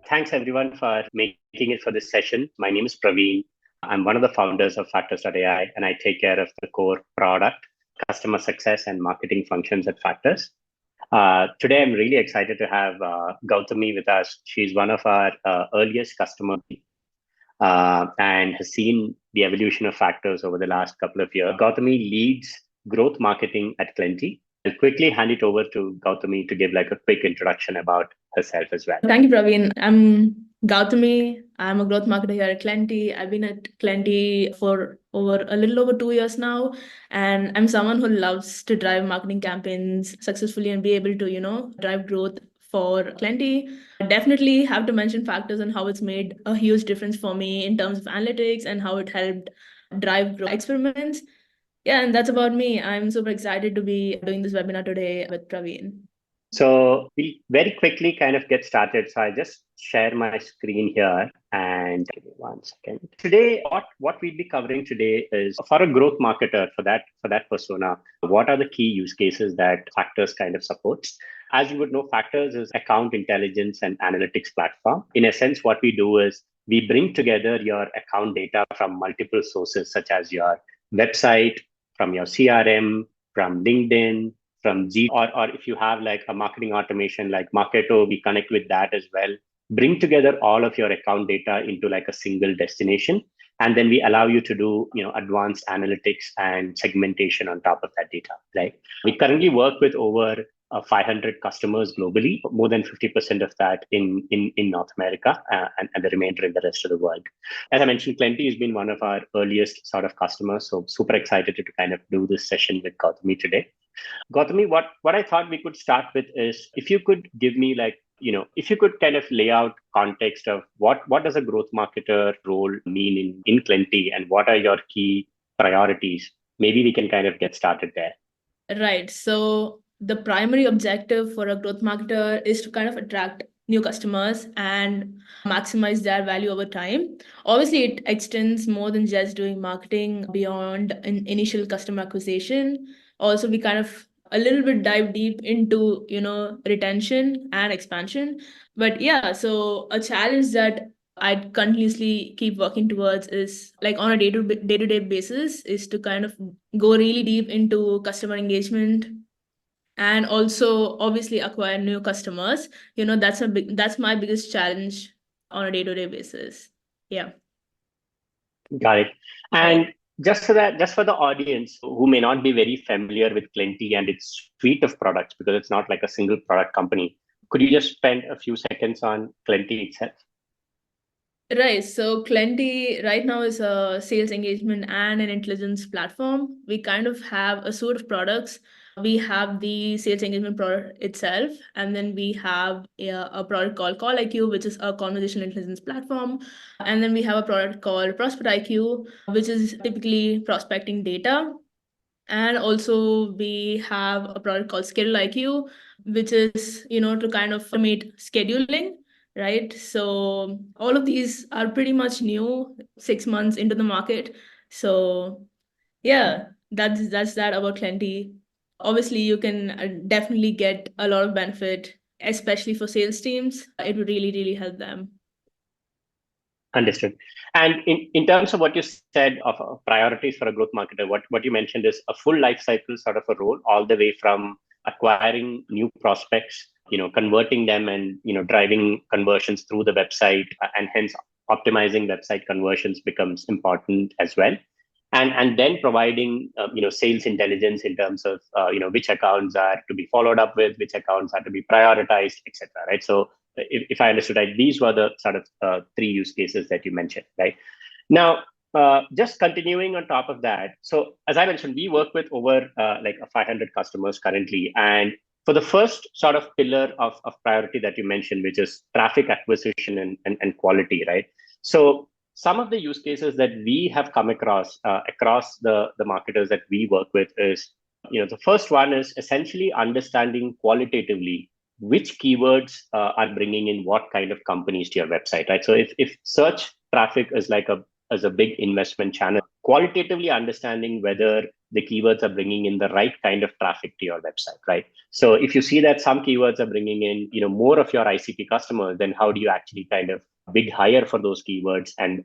Thanks everyone for making it for this session. My name is Praveen. I'm one of the founders of Factors.ai, and I take care of the core product, customer success, and marketing functions at Factors. Today, I'm really excited to have Gautami with us. She's one of our earliest customers and has seen the evolution of Factors over the last couple of years. Gautami leads growth marketing at Plenty. I'll quickly hand it over to Gautami to give like a quick introduction about herself as well. Thank you, Praveen. I'm Gautami. I'm a growth marketer here at Plenty. I've been at Plenty for a little over 2 years now. And I'm someone who loves to drive marketing campaigns successfully and be able to, drive growth for Plenty. I definitely have to mention Factors and how it's made a huge difference for me in terms of analytics and how it helped drive growth experiments. Yeah, and that's about me. I'm super excited to be doing this webinar today with Praveen. So we'll very quickly kind of get started. So I just share my screen here and give me 1 second. Today, what we'll be covering today is for a growth marketer, for that persona, what are the key use cases that Factors kind of supports? As you would know, Factors is account intelligence and analytics platform. In a sense, what we do is we bring together your account data from multiple sources, such as your website, from your CRM, from LinkedIn, from G, or if you have like a marketing automation like Marketo, we connect with that as well. Bring together all of your account data into like a single destination. And then we allow you to do, advanced analytics and segmentation on top of that data, right? We currently work with over 500 customers globally, more than 50% of that in North America and the remainder in the rest of the world. As I mentioned, Plenty has been one of our earliest sort of customers. So super excited to kind of do this session with Gautami today. Gautami, what I thought we could start with is if you could give me if you could kind of lay out context of what does a growth marketer role mean in Plenty and what are your key priorities? Maybe we can kind of get started there. Right. So the primary objective for a growth marketer is to kind of attract new customers and maximize their value over time. Obviously, it extends more than just doing marketing beyond an initial customer acquisition. Also, we kind of a little bit dive deep into, retention and expansion. But yeah, so a challenge that I'd continuously keep working towards is like on a day-to-day basis is to kind of go really deep into customer engagement and also obviously acquire new customers. That's my biggest challenge on a day-to-day basis. Yeah. Got it. And just for the audience who may not be very familiar with Plenty and its suite of products, because it's not like a single product company, could you just spend a few seconds on Plenty itself? Right. So Plenty right now is a sales engagement and an intelligence platform. We kind of have a suite of products. We have the sales engagement product itself, and then we have a product called Call IQ, which is a conversational intelligence platform. And then we have a product called Prospect IQ, which is typically prospecting data. And also we have a product called Schedule IQ, which is, to kind of automate scheduling. Right. So all of these are pretty much new, 6 months into the market. So yeah, that's that about Plenty. Obviously, you can definitely get a lot of benefit, especially for sales teams. It would really, really help them. Understood. And in terms of what you said of priorities for a growth marketer, what you mentioned is a full life cycle sort of a role, all the way from acquiring new prospects, converting them and, driving conversions through the website, and hence optimizing website conversions becomes important as well. And then providing, sales intelligence in terms of, which accounts are to be followed up with, which accounts are to be prioritized, etc. Right. So if I understood right, these were the sort of 3 use cases that you mentioned, right? Now, just continuing on top of that. So as I mentioned, we work with over 500 customers currently. And for the first sort of pillar of priority that you mentioned, which is traffic acquisition and quality, right? So some of the use cases that we have come across the marketers that we work with is, the first one is essentially understanding qualitatively which keywords are bringing in what kind of companies to your website, right? So if search traffic is like a as a big investment channel, qualitatively understanding whether the keywords are bringing in the right kind of traffic to your website, right? So if you see that some keywords are bringing in, more of your ICP customers, then how do you actually kind of bid higher for those keywords and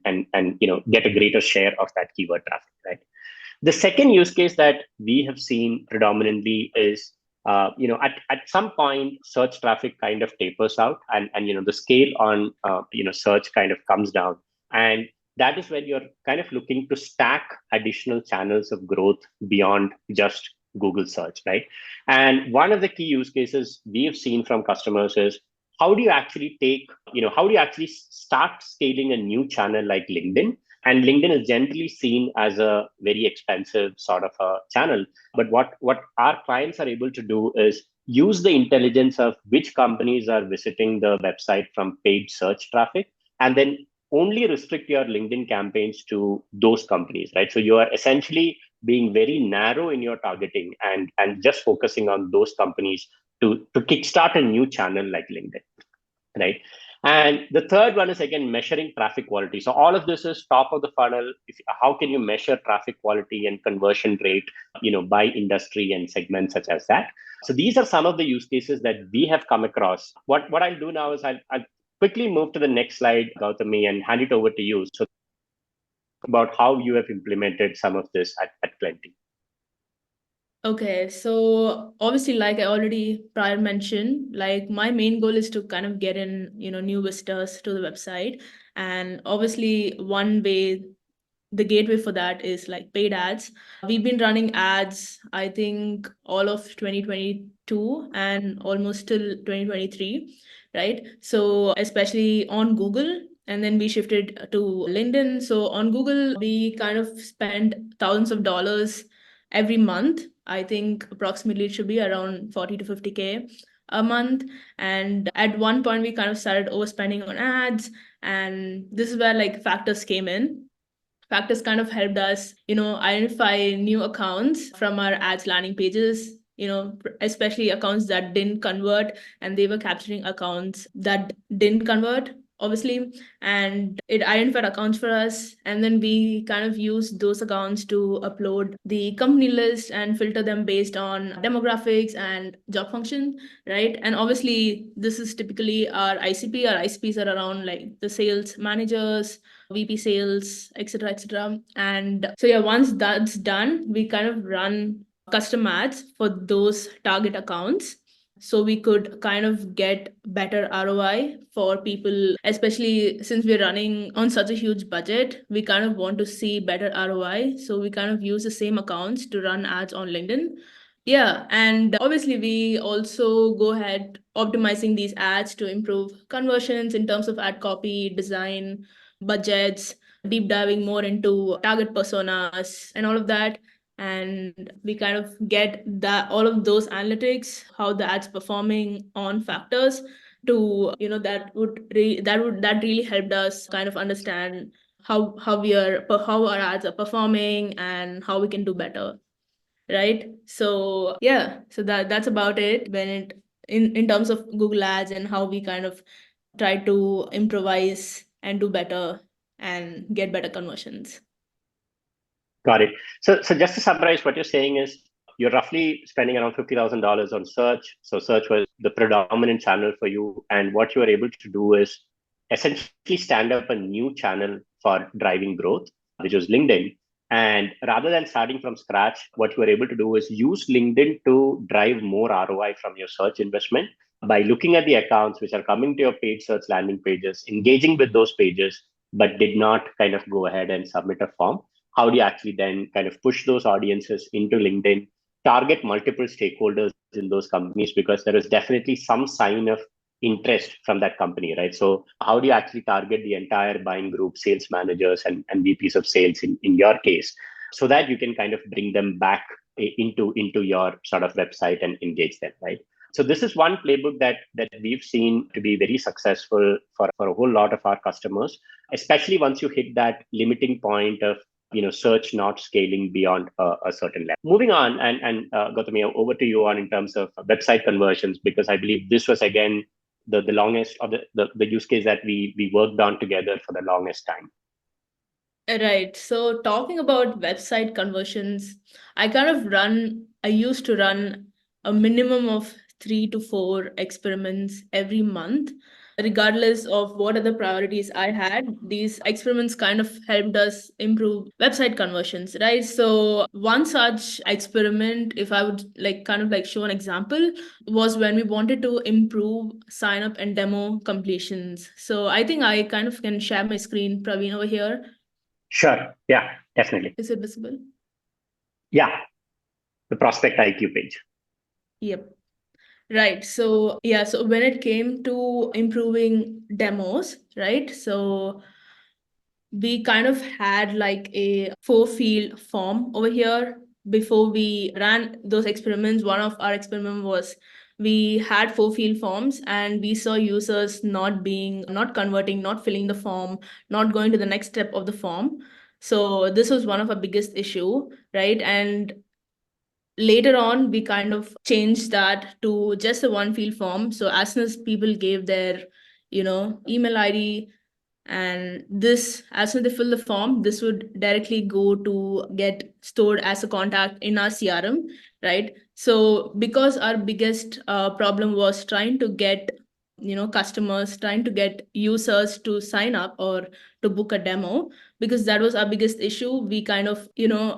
get a greater share of that keyword traffic, right? The second use case that we have seen predominantly is, at some point, search traffic kind of tapers out, and the scale on search kind of comes down, and that is when you're kind of looking to stack additional channels of growth beyond just Google search, right? And one of the key use cases we have seen from customers is how do you actually start scaling a new channel like LinkedIn? And LinkedIn is generally seen as a very expensive sort of a channel. But what our clients are able to do is use the intelligence of which companies are visiting the website from paid search traffic, and then only restrict your LinkedIn campaigns to those companies, right? So you are essentially being very narrow in your targeting and just focusing on those companies to kickstart a new channel like LinkedIn, right? And the third one is again measuring traffic quality. So all of this is top of the funnel. How can you measure traffic quality and conversion rate, by industry and segments such as that? So these are some of the use cases that we have come across. What I'll do now is I'll quickly move to the next slide, Gautami, and hand it over to you. So about how you have implemented some of this at Plenty. Okay, so obviously, like I already prior mentioned, like my main goal is to kind of get in, new visitors to the website. And obviously, one way, the gateway for that is like paid ads. We've been running ads, I think, all of 2022 and almost till 2023, right? So especially on Google, and then we shifted to LinkedIn. So on Google, we kind of spend thousands of dollars every month. I think approximately it should be around 40 to 50K a month. And at one point, we kind of started overspending on ads. And this is where like Factors came in. Factors kind of helped us, identify new accounts from our ads landing pages, especially accounts that didn't convert, and they were capturing accounts that didn't convert, obviously. And it identified accounts for us. And then we kind of used those accounts to upload the company list and filter them based on demographics and job function, right? And obviously, this is typically our ICP. Our ICPs are around like the sales managers, VP sales, etc., etc. And so yeah, once that's done, we kind of run custom ads for those target accounts. So we could kind of get better ROI for people, especially since we're running on such a huge budget, we kind of want to see better ROI. So we kind of use the same accounts to run ads on LinkedIn. Yeah, and obviously we also go ahead optimizing these ads to improve conversions in terms of ad copy, design, budgets, deep diving more into target personas and all of that. And we kind of get that all of those analytics, how the ads performing on Factors to, that really helped us kind of understand how our ads are performing and how we can do better, right? So yeah, so that's about it when it in terms of Google Ads and how we kind of try to improvise and do better and get better conversions. Got it. So just to summarize, what you're saying is you're roughly spending around $50,000 on search. So search was the predominant channel for you, and what you are able to do is essentially stand up a new channel for driving growth, which was LinkedIn. And rather than starting from scratch, what you are able to do is use LinkedIn to drive more ROI from your search investment by looking at the accounts which are coming to your paid search landing pages, engaging with those pages, but did not kind of go ahead and submit a form. How do you actually then kind of push those audiences into LinkedIn, target multiple stakeholders in those companies, because there is definitely some sign of interest from that company, right? So how do you actually target the entire buying group, sales managers and VPs of sales in your case, so that you can kind of bring them back into your sort of website and engage them, right? So this is one playbook that we've seen to be very successful for a whole lot of our customers, especially once you hit that limiting point of search not scaling beyond a certain level. Moving on, and Gautami, over to you on in terms of website conversions, because I believe this was again the longest, or the use case that we worked on together for the longest time. Right. So talking about website conversions, I used to run a minimum of 3 to 4 experiments every month, regardless of what other priorities I had. These experiments kind of helped us improve website conversions, right? So one such experiment, if I would like kind of like show an example, was when we wanted to improve sign up and demo completions. So I think I kind of can share my screen, Praveen, over here. Sure. Yeah, definitely. Is it visible? Yeah, the prospect IQ page. Yep. Right. So, yeah, so when it came to improving demos, right? So we kind of had like a 4 field form over here before we ran those experiments. One of our experiment was we had 4 field forms and we saw users not converting, not filling the form, not going to the next step of the form. So this was one of our biggest issue, right? And later on we kind of changed that to just a one field form, so as soon as people gave their email id, and this as soon as they fill the form, this would directly go to get stored as a contact in our crm, right? So because our biggest problem was trying to get customers, trying to get users to sign up or to book a demo, because that was our biggest issue, we kind of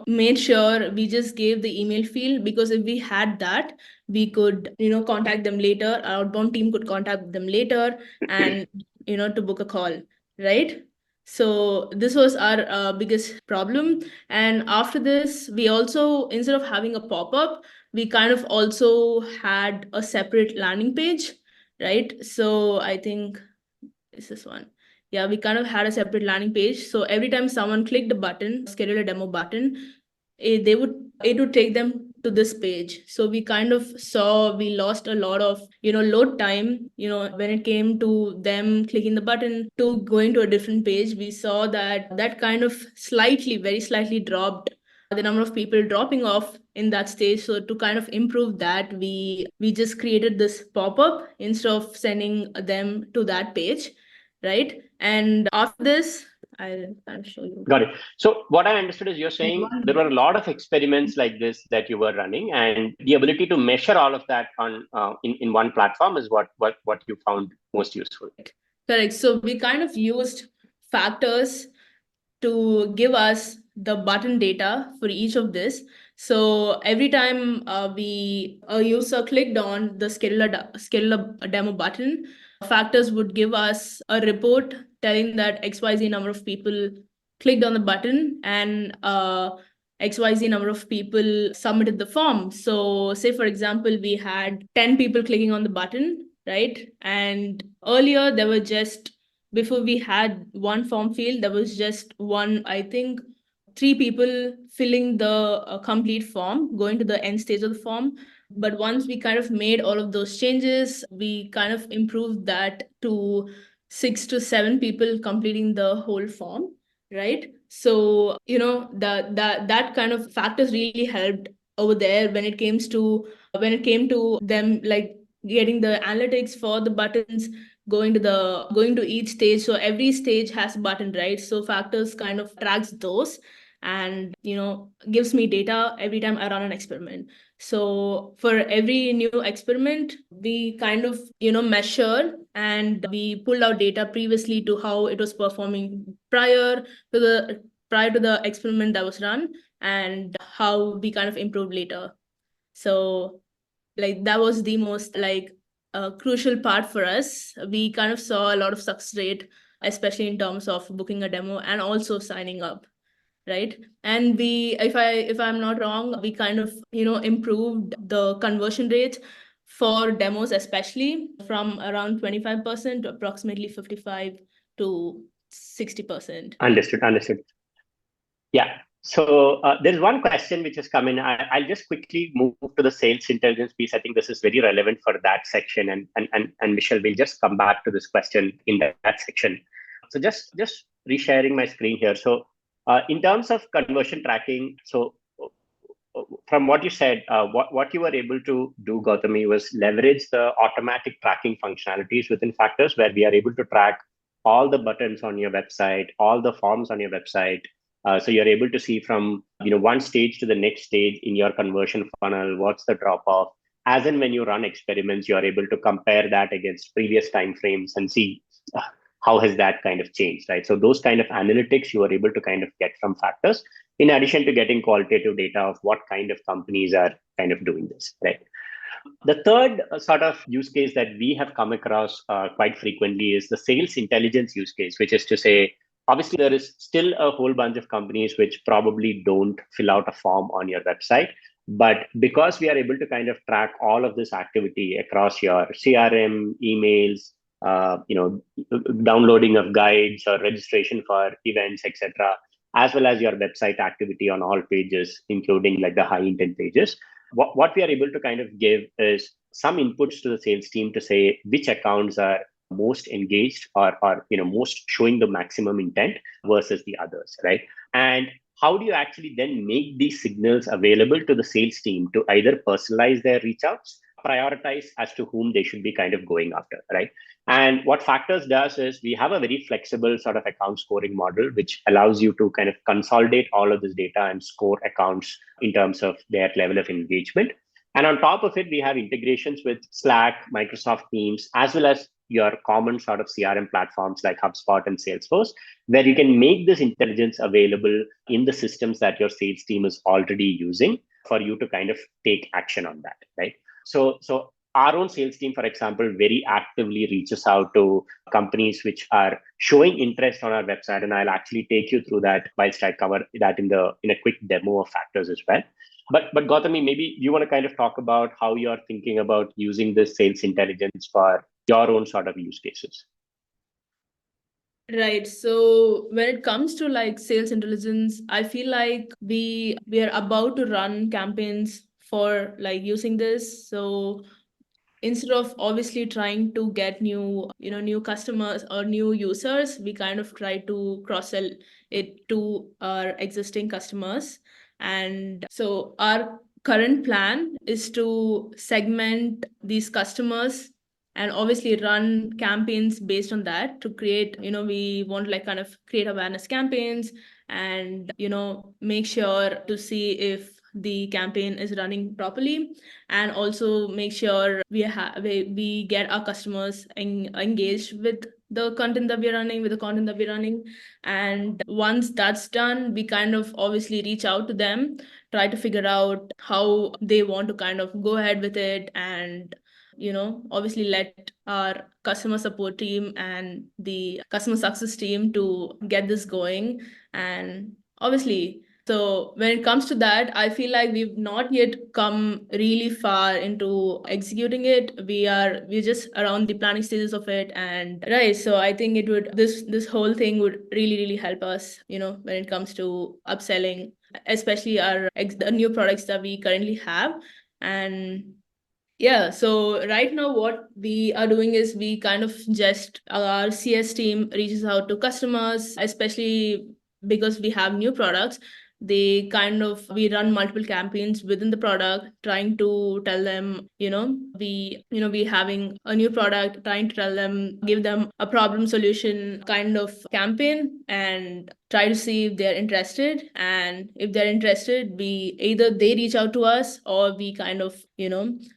made sure we just gave the email field, because if we had that, we could contact them later, our outbound team could contact them later, and to book a call, right? So this was our biggest problem. And after this, we also, instead of having a pop-up, we kind of also had a separate landing page, right? So I think is this one. Yeah, we kind of had a separate landing page. So every time someone clicked the button, schedule a demo button, it would take them to this page. So we kind of saw we lost a lot of load time. When it came to them clicking the button to going to a different page, we saw that that kind of very slightly dropped the number of people dropping off in that stage. So to kind of improve that, we just created this pop-up instead of sending them to that page, right? And after this, I'll kind of show you. Got it. So what I understood is you're In saying one there were a minute. lot of experiments like this that you were running, and the ability to measure all of that on in one platform is what you found most useful. Correct. So we kind of used factors to give us the button data for each of this. So every time a user clicked on the schedule a demo button, factors would give us a report telling that XYZ number of people clicked on the button, and XYZ number of people submitted the form. So say for example, we had 10 people clicking on the button, right? And earlier there were just before we had one form field, there was just one, I think, 3 people filling the complete form, going to the end stage of the form. But once we kind of made all of those changes, we kind of improved that to 6 to 7 people completing the whole form, right? So that kind of factors really helped over there when it came to them like getting the analytics for the buttons, going to each stage. So every stage has a button, right? So factors kind of tracks those, and gives me data every time I run an experiment. So for every new experiment, we kind of measured, and we pulled out data previously to how it was performing prior to the experiment that was run, and how we kind of improved later. So like that was the most like crucial part for us. We kind of saw a lot of success rate, especially in terms of booking a demo and also signing up, right? And if I'm not wrong, we kind of improved the conversion rate for demos, especially from around 25% to approximately 55 to 60%. Understood. Understood. Yeah. So there's one question which has come in. I'll just quickly move to the sales intelligence piece. I think this is very relevant for that section. And Michelle, we'll just come back to this question in that section. So just resharing my screen here. So in terms of conversion tracking, so from what you said, what you were able to do, Gautami, was leverage the automatic tracking functionalities within Factors, where we are able to track all the buttons on your website, all the forms on your website, So you're able to see from one stage to the next stage in your conversion funnel, what's the drop off. As in when you run experiments, you're able to compare that against previous timeframes and see how has that kind of changed, right? So those kind of analytics you are able to kind of get from Factors, in addition to getting qualitative data of what kind of companies are kind of doing this, right? The third sort of use case that we have come across quite frequently is the sales intelligence use case, which is to say, obviously, there is still a whole bunch of companies which probably don't fill out a form on your website. But because we are able to kind of track all of this activity across your CRM, emails, downloading of guides or registration for events, etc., as well as your website activity on all pages, including like the high intent pages, what we are able to kind of give is some inputs to the sales team to say which accounts are most engaged or most showing the maximum intent versus the others, right? And how do you actually then make these signals available to the sales team to either personalize their reach outs, prioritize as to whom they should be kind of going after, right? And what Factors does is we have a very flexible sort of account scoring model, which allows you to kind of consolidate all of this data and score accounts in terms of their level of engagement. And on top of it, we have integrations with Slack, Microsoft Teams, as well as your common sort of CRM platforms like HubSpot and Salesforce, where you can make this intelligence available in the systems that your sales team is already using for you to kind of take action on that, right? So our own sales team, for example, very actively reaches out to companies which are showing interest on our website. And I'll actually take you through that whilst I cover that in a quick demo of Factors as well. But Gautami, maybe you want to kind of talk about how you're thinking about using this sales intelligence for your own sort of use cases. Right. So when it comes to like sales intelligence, I feel like we are about to run campaigns for like using this. So instead of obviously trying to get new customers or new users, we kind of try to cross sell it to our existing customers. And so our current plan is to segment these customers and obviously run campaigns based on that to create, we want like kind of create awareness campaigns and make sure to see if the campaign is running properly, and also make sure we get our customers engaged with the content that we're running. And once that's done, we kind of obviously reach out to them, try to figure out how they want to kind of go ahead with it, and obviously let our customer support team and the customer success team to get this going. And obviously, so when it comes to that, I feel like we've not yet come really far into executing it. We're just around the planning stages of it. And right, so I think it would this whole thing would really, really help us, when it comes to upselling, especially the new products that we currently have. And yeah, so right now what we are doing is we kind of just our CS team reaches out to customers, especially because we have new products. They kind of we run multiple campaigns within the product, trying to tell them, we having a new product, trying to tell them, give them a problem solution kind of campaign, and try to see if they're interested. And if they're interested, we either they reach out to us or we kind of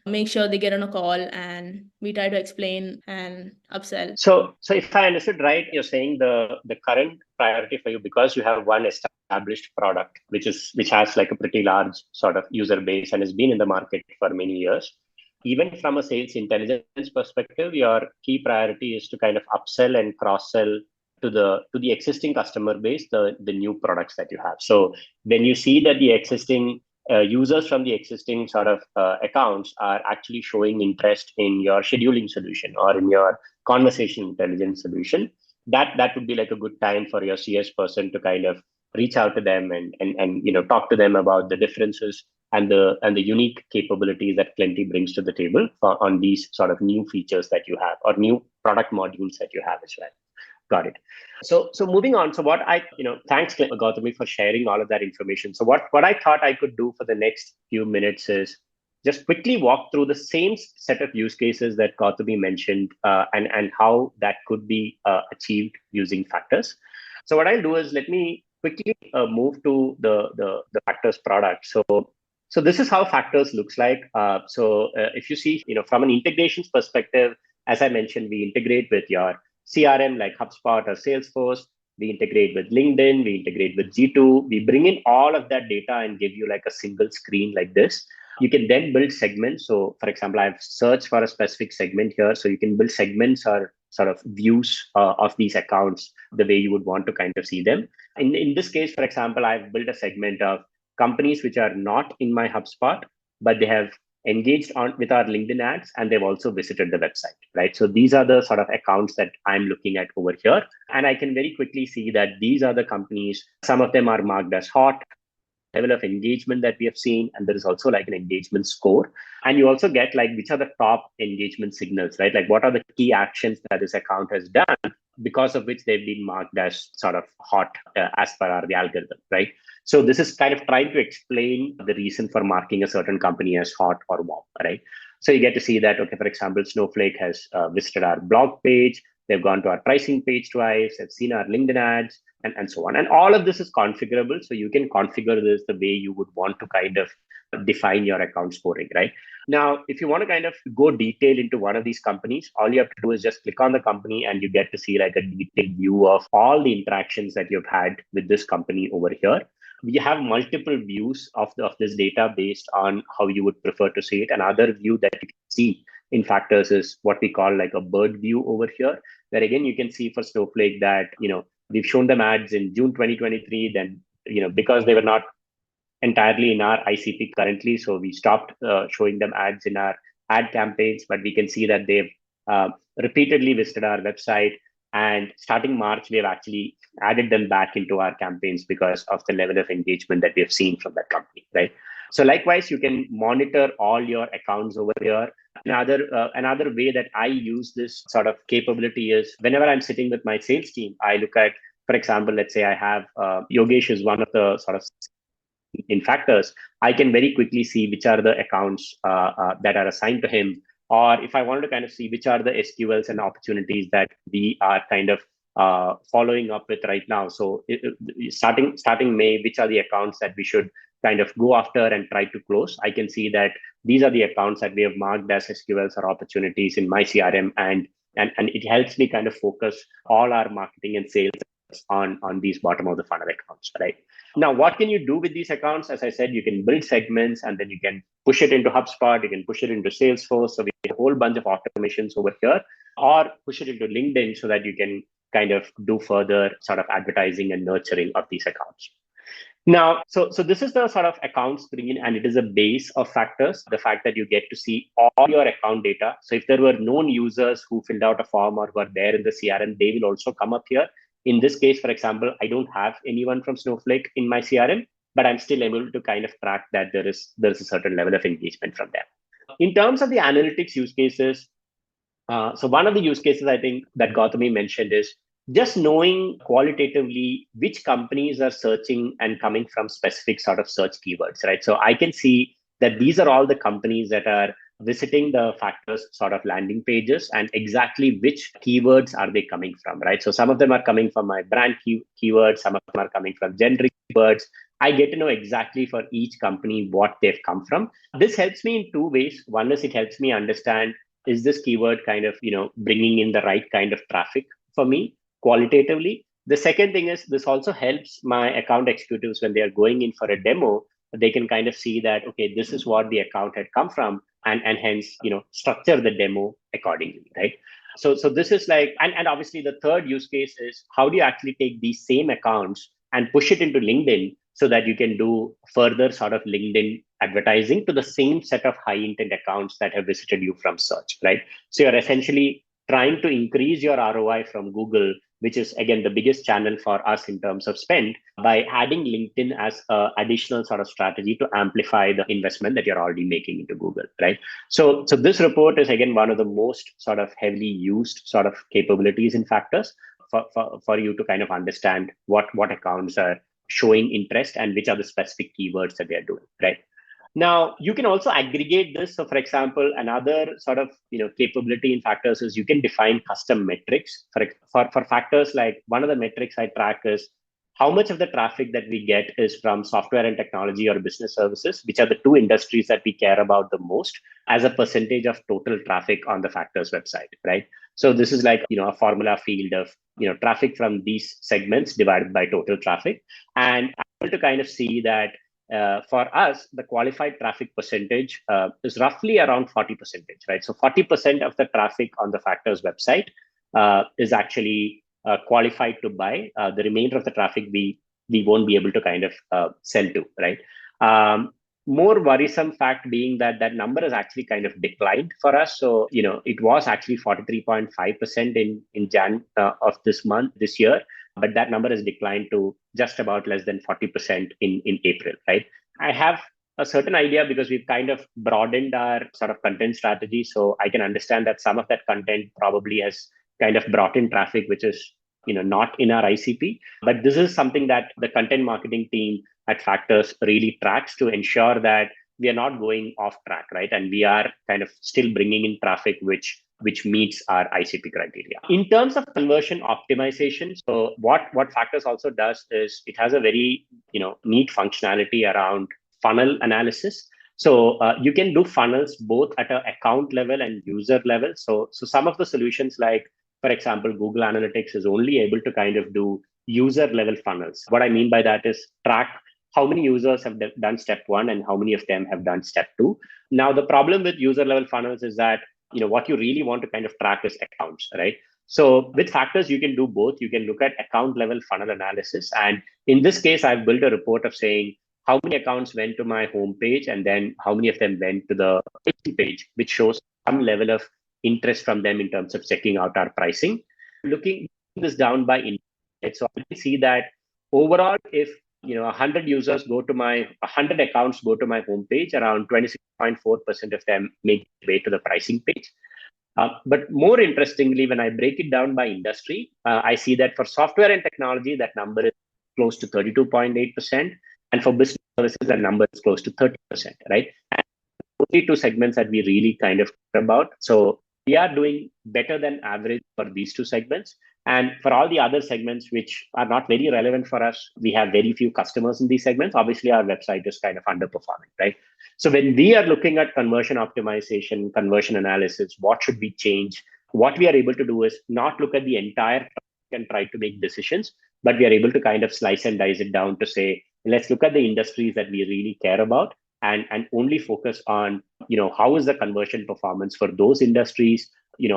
make sure they get on a call and we try to explain and upsell. So if I understood right, you're saying the current priority for you, because you have one established product which has like a pretty large sort of user base and has been in the market for many years. Even from a sales intelligence perspective, your key priority is to kind of upsell and cross sell to the existing customer base the new products that you have. So when you see that the existing users from the existing sort of accounts are actually showing interest in your scheduling solution or in your conversation intelligence solution, that would be like a good time for your CS person to kind of reach out to them and talk to them about the differences and the unique capabilities that Plenty brings to the table on these sort of new features that you have or new product modules that you have as well. Got it. So moving on. So what thanks Gautami for sharing all of that information. So what I thought I could do for the next few minutes is just quickly walk through the same set of use cases that Gautami mentioned and how that could be achieved using Factors. So what I'll do is let me quickly move to the Factors product. So this is how Factors looks like. If you see, from an integrations perspective, as I mentioned, we integrate with your CRM like HubSpot or Salesforce. We integrate with LinkedIn. We integrate with G2. We bring in all of that data and give you like a single screen like this. You can then build segments. So, for example, I've searched for a specific segment here. So you can build segments or sort of views of these accounts the way you would want to kind of see them. In this case, for example, I've built a segment of companies which are not in my HubSpot, but they have engaged on with our LinkedIn ads and they've also visited the website, right? So these are the sort of accounts that I'm looking at over here. And I can very quickly see that these are the companies, some of them are marked as hot, level of engagement that we have seen, and there is also like an engagement score. And you also get like which are the top engagement signals, right? Like what are the key actions that this account has done because of which they've been marked as sort of hot as per the algorithm, right? So this is kind of trying to explain the reason for marking a certain company as hot or warm, right? So you get to see that, okay, for example, Snowflake has visited our blog page, they've gone to our pricing page twice, they've seen our LinkedIn ads, and so on. And all of this is configurable. So you can configure this the way you would want to kind of define your account scoring, right? Now, if you want to kind of go detail into one of these companies, all you have to do is just click on the company and you get to see like a detailed view of all the interactions that you've had with this company over here. We have multiple views of this data based on how you would prefer to see it. Another view that you can see in Factors is what we call like a bird view over here, where again, you can see for Snowflake that, we've shown them ads in June 2023. Then, because they were not entirely in our ICP currently, so we stopped showing them ads in our ad campaigns, but we can see that they've repeatedly visited our website. And starting March, we have actually added them back into our campaigns because of the level of engagement that we have seen from that company, right? So likewise, you can monitor all your accounts over here. Another way that I use this sort of capability is whenever I'm sitting with my sales team, I look at, for example, let's say I have Yogesh is one of the sort of in Factors. I can very quickly see which are the accounts that are assigned to him, or if I wanted to kind of see which are the SQLs and opportunities that we are kind of following up with right now. So starting May, which are the accounts that we should kind of go after and try to close? I can see that these are the accounts that we have marked as SQLs or opportunities in my CRM, and it helps me kind of focus all our marketing and sales on these bottom of the funnel accounts, right? Now, what can you do with these accounts? As I said, you can build segments and then you can push it into HubSpot, you can push it into Salesforce. So we have a whole bunch of automations over here, or push it into LinkedIn so that you can kind of do further sort of advertising and nurturing of these accounts. Now, so this is the sort of account screen, and it is a base of Factors. The fact that you get to see all your account data. So if there were known users who filled out a form or who are there in the CRM, they will also come up here. In this case, for example, I don't have anyone from Snowflake in my CRM, but I'm still able to kind of track that there's a certain level of engagement from them. In terms of the analytics use cases, so one of the use cases I think that Gautami mentioned is just knowing qualitatively which companies are searching and coming from specific sort of search keywords, right? So I can see that these are all the companies that are visiting the Factors sort of landing pages, and exactly which keywords are they coming from, right? So some of them are coming from my brand keywords, some of them are coming from generic keywords. I get to know exactly for each company what they've come from. This helps me in two ways. One is it helps me understand, is this keyword kind of, bringing in the right kind of traffic for me qualitatively? The second thing is this also helps my account executives when they are going in for a demo. They can kind of see that, okay, this is what the account had come from, and hence, structure the demo accordingly, right? So this is like, and obviously the third use case is how do you actually take these same accounts and push it into LinkedIn so that you can do further sort of LinkedIn advertising to the same set of high intent accounts that have visited you from search, right? So you're essentially trying to increase your ROI from Google, which is again the biggest channel for us in terms of spend, by adding LinkedIn as an additional sort of strategy to amplify the investment that you're already making into Google, right? So this report is again one of the most sort of heavily used sort of capabilities in Factors for you to kind of understand what accounts are showing interest and which are the specific keywords that they're doing, right? Now, you can also aggregate this. So for example, another sort of capability in Factors is you can define custom metrics. For Factors, like one of the metrics I track is how much of the traffic that we get is from software and technology or business services, which are the two industries that we care about the most, as a percentage of total traffic on the Factors website, right? So this is like, a formula field of, traffic from these segments divided by total traffic. And I'm able to kind of see that for us, the qualified traffic percentage is roughly around 40%, right? So 40% of the traffic on the Factors website is actually qualified to buy. The remainder of the traffic we won't be able to kind of sell to, right? More worrisome fact being that that number has actually kind of declined for us. So, it was actually 43.5% in Jan of this year, but that number has declined to just about less than 40% in April, right? I have a certain idea because we've kind of broadened our sort of content strategy. So I can understand that some of that content probably has kind of brought in traffic, which is not in our ICP. But this is something that the content marketing team at Factors really tracks to ensure that we are not going off track, right? And we are kind of still bringing in traffic which meets our ICP criteria. In terms of conversion optimization, so what Factors also does is it has a very neat functionality around funnel analysis. So you can do funnels both at an account level and user level. So some of the solutions, like for example, Google Analytics is only able to kind of do user level funnels. What I mean by that is track how many users have done step one and how many of them have done step two. Now, the problem with user level funnels is that what you really want to kind of track is accounts, right? So with Factors, you can do both. You can look at account level funnel analysis. And in this case, I've built a report of saying how many accounts went to my homepage and then how many of them went to the page, which shows some level of interest from them in terms of checking out our pricing. Looking this down by industry, so I can see that overall, if 100 users go to 100 accounts go to my homepage, around 26.4% of them make their way to the pricing page. But more interestingly, when I break it down by industry, I see that for software and technology, that number is close to 32.8%. And for business services, that number is close to 30%, right? And only two segments that we really kind of care about. So we are doing better than average for these two segments. And for all the other segments, which are not very relevant for us, we have very few customers in these segments. Obviously, our website is kind of underperforming, right? So when we are looking at conversion optimization, conversion analysis, what should we change? What we are able to do is not look at the entire and try to make decisions, but we are able to kind of slice and dice it down to say, let's look at the industries that we really care about and only focus on, how is the conversion performance for those industries.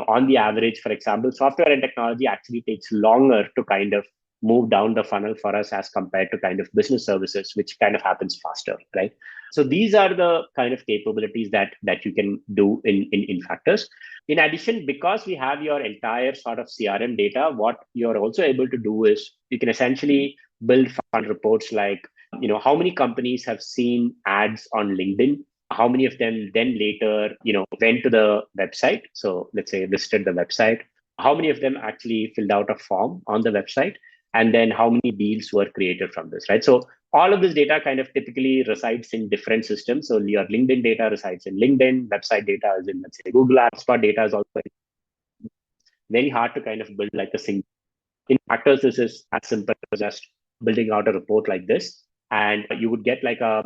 On the average, for example, software and technology actually takes longer to kind of move down the funnel for us as compared to kind of business services, which kind of happens faster, right? So these are the kind of capabilities that you can do in Factors. In addition, because we have your entire sort of CRM data, what you're also able to do is you can essentially build fun reports like, how many companies have seen ads on LinkedIn, how many of them then later, went to the website. So let's say visited the website, how many of them actually filled out a form on the website, and then how many deals were created from this, right? So all of this data kind of typically resides in different systems. So your LinkedIn data resides in LinkedIn, website data is in, let's say, Google Apps, data is also very hard to kind of build like a single. In Factors, this is as simple as just building out a report like this. And you would get like a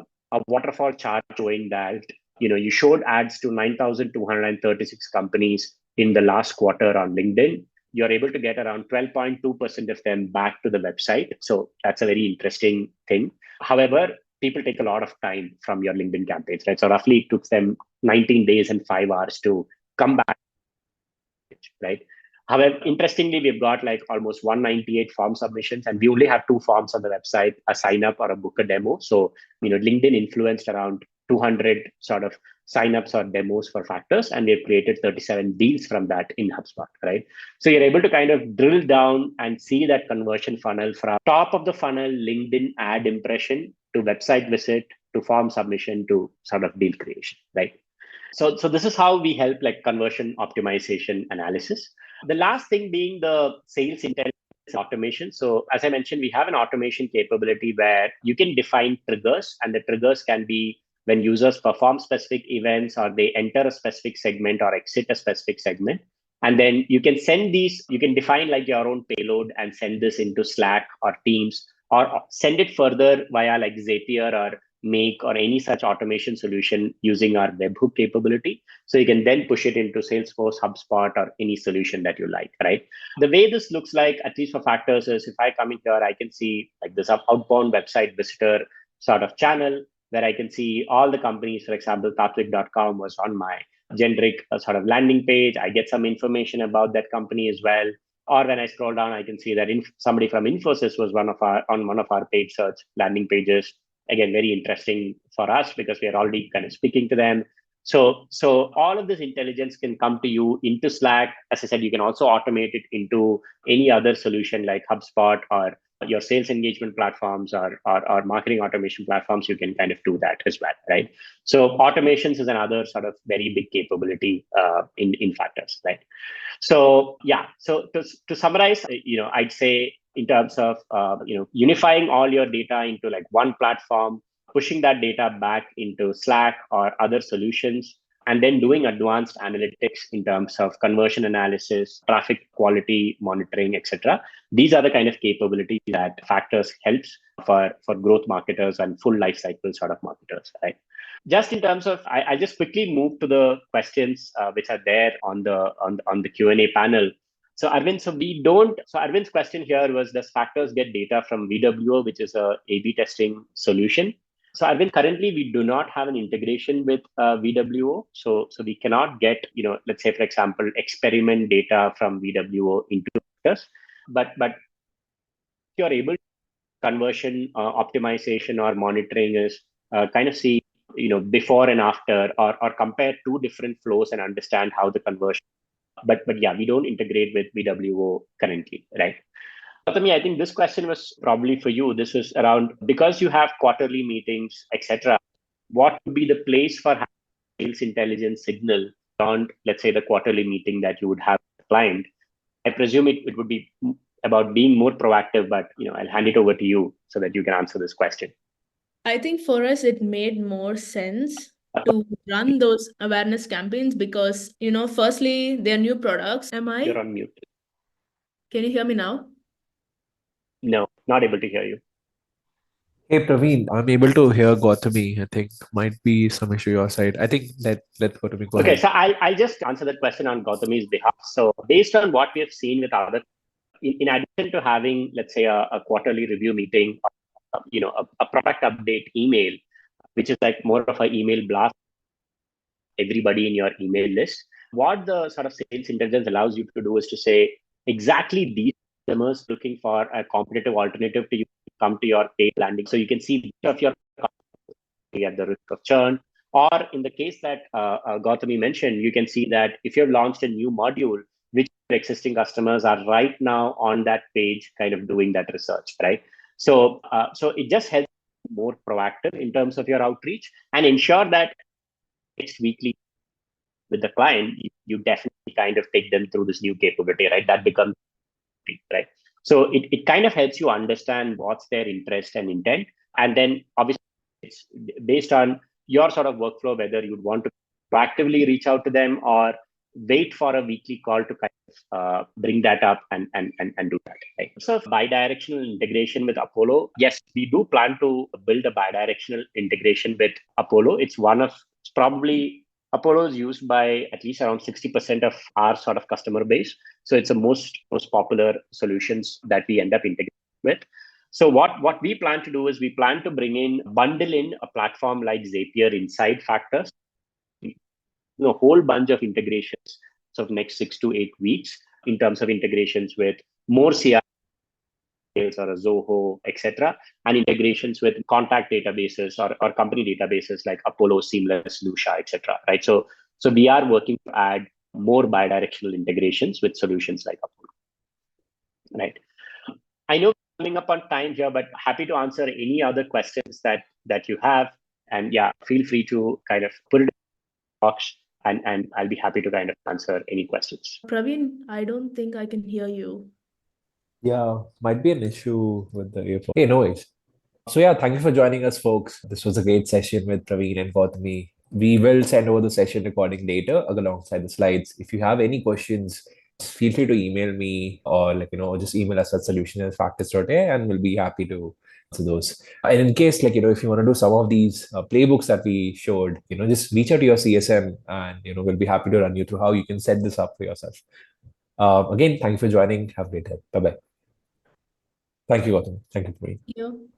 waterfall chart showing that, you showed ads to 9,236 companies in the last quarter on LinkedIn. You're able to get around 12.2% of them back to the website. So that's a very interesting thing. However, people take a lot of time from your LinkedIn campaigns, right? So roughly it took them 19 days and 5 hours to come back, right? However, interestingly, we've got like almost 198 form submissions, and we only have 2 forms on the website, a sign up or a book a demo. So, LinkedIn influenced around 200 sort of signups or demos for Factors, and we've created 37 deals from that in HubSpot, right? So you're able to kind of drill down and see that conversion funnel from top of the funnel, LinkedIn ad impression to website visit to form submission to sort of deal creation, right? So this is how we help like conversion optimization analysis. The last thing being the sales intelligence automation. So as I mentioned, we have an automation capability where you can define triggers, and the triggers can be when users perform specific events or they enter a specific segment or exit a specific segment. And then you can send these, you can define like your own payload and send this into Slack or Teams or send it further via like Zapier or Make or any such automation solution using our webhook capability. So you can then push it into Salesforce, HubSpot, or any solution that you like, right? The way this looks like, at least for Factors, is if I come in here, I can see like this outbound website visitor sort of channel where I can see all the companies. For example, Tatwik.com was on my generic sort of landing page. I get some information about that company as well. Or when I scroll down, I can see that somebody from Infosys was on one of our paid search landing pages. Again, very interesting for us because we are already kind of speaking to them. So all of this intelligence can come to you into Slack. As I said, you can also automate it into any other solution like HubSpot or your sales engagement platforms or marketing automation platforms. You can kind of do that as well, right? So automations is another sort of very big capability in Factors, right? So yeah, so to summarize, I'd say in terms of unifying all your data into like one platform, pushing that data back into Slack or other solutions, and then doing advanced analytics in terms of conversion analysis, traffic quality monitoring, etc. These are the kind of capabilities that Factors helps for growth marketers and full life cycle sort of marketers, right? Just in terms of, I just quickly move to the questions which are there on the Q&A panel. So Arvind, Arvind's question here was, does Factors get data from VWO, which is a A/B testing solution? So Arvind, currently we do not have an integration with VWO, so we cannot get, let's say for example, experiment data from VWO into Factors, but you're able to conversion optimization or monitoring is kind of see before and after or compare two different flows and understand how the conversion. But yeah, we don't integrate with VWO currently, right? Gautami, I think this question was probably for you. This was around, because you have quarterly meetings, etc. What would be the place for sales intelligence signal around, let's say, the quarterly meeting that you would have with the client? I presume it would be about being more proactive, but I'll hand it over to you so that you can answer this question. I think for us, it made more sense to run those awareness campaigns because, firstly, they're new products. You're on mute. Can you hear me now? No, not able to hear you. Hey Praveen, I'm able to hear Gautami. I think might be some issue your side. I think let Gautami go Okay, ahead. so I'll just answer that question on Gautami's behalf. So based on what we have seen with other, in addition to having, let's say, a quarterly review meeting, a product update email, which is like more of an email blast, everybody in your email list. What the sort of sales intelligence allows you to do is to say exactly these customers looking for a competitive alternative to you come to your paid landing. So you can see which of your customers at the risk of churn. Or in the case that Gautami mentioned, you can see that if you've launched a new module, which existing customers are right now on that page kind of doing that research, right? So it just helps more proactive in terms of your outreach and ensure that next weekly with the client, you definitely kind of take them through this new capability, right? That becomes right. So it kind of helps you understand what's their interest and intent. And then obviously it's based on your sort of workflow, whether you'd want to proactively reach out to them or wait for a weekly call to kind of bring that up and do that. Right? So bidirectional integration with Apollo. Yes, we do plan to build a bidirectional integration with Apollo. It's probably Apollo is used by at least around 60% of our sort of customer base. So it's the most popular solutions that we end up integrating with. So what we plan to do is we plan to bundle in a platform like Zapier inside Factors, a whole bunch of integrations of next 6 to 8 weeks in terms of integrations with more CRM or a Zoho, etc., and integrations with contact databases or company databases like Apollo, Seamless, Lucia, etc. Right. So we are working to add more bidirectional integrations with solutions like Apollo. Right. I know we're coming up on time here, but happy to answer any other questions that you have. And yeah, feel free to kind of put it in the box and I'll be happy to kind of answer any questions. Praveen, I don't think I can hear you. Yeah, might be an issue with the earphone. Hey, no worries. So yeah, thank you for joining us, folks. This was a great session with Praveen and Gautami. We will send over the session recording later alongside the slides. If you have any questions, feel free to email me or just email us at solution@factors.ai and we'll be happy to answer those. And in case if you want to do some of these playbooks that we showed, just reach out to your CSM and we'll be happy to run you through how you can set this up for yourself. Again, thank you for joining. Have a great day. Bye bye. Thank you, Gautam. Thank you for me. Thank you.